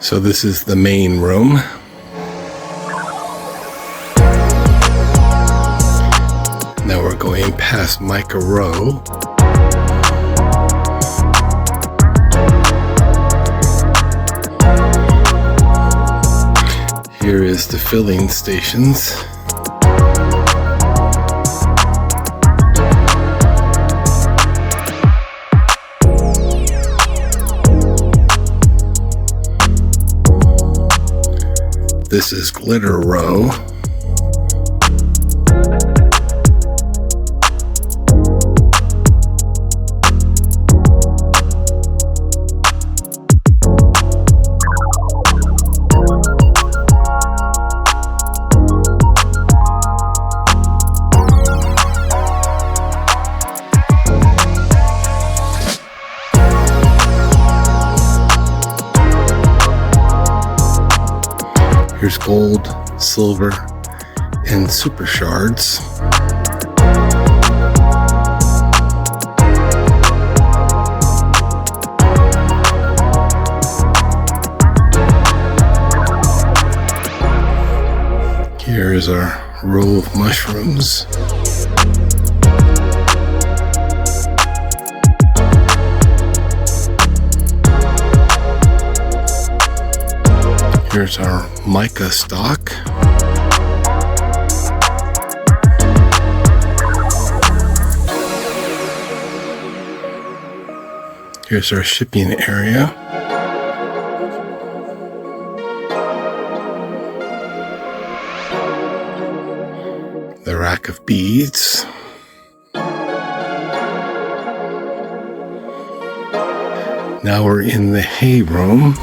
So this is the main room. Now we're going past mica row. Here is the filling stations. This is glitter row. Here's gold, silver, and super shards. Here is our row of mushrooms. Here's our mica stock. Here's our shipping area. The rack of beads. Now we're in the hay room.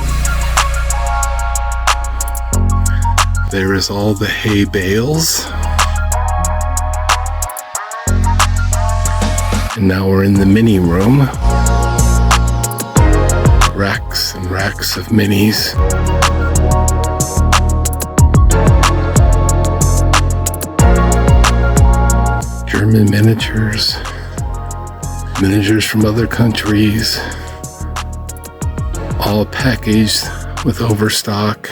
There is all the hay bales. And now we're in the mini room. Racks and racks of minis. German miniatures. Miniatures from other countries. All packaged with overstock.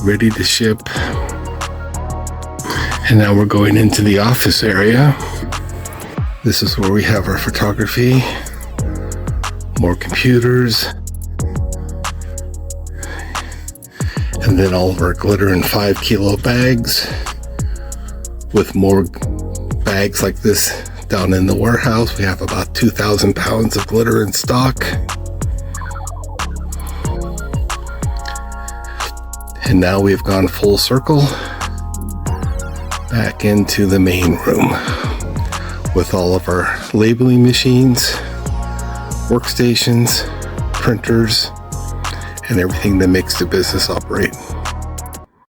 Ready to ship. And now we're going into the office area. This is where we have our photography, more computers, and then all of our glitter in 5-kilo bags, with more bags like this down in the warehouse. We have about 2,000 pounds of glitter in stock. And now we've gone full circle back into the main room with all of our labeling machines, workstations, printers, and everything that makes the business operate.